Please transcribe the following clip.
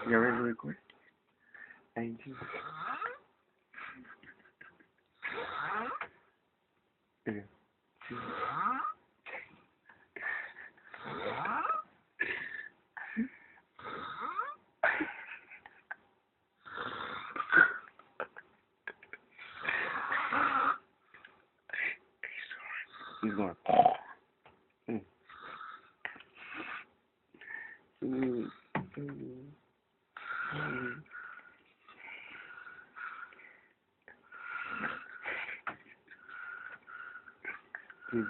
You ready to record? Thank you. Yeah. He's going. Mm. Mm. Mm. Mm.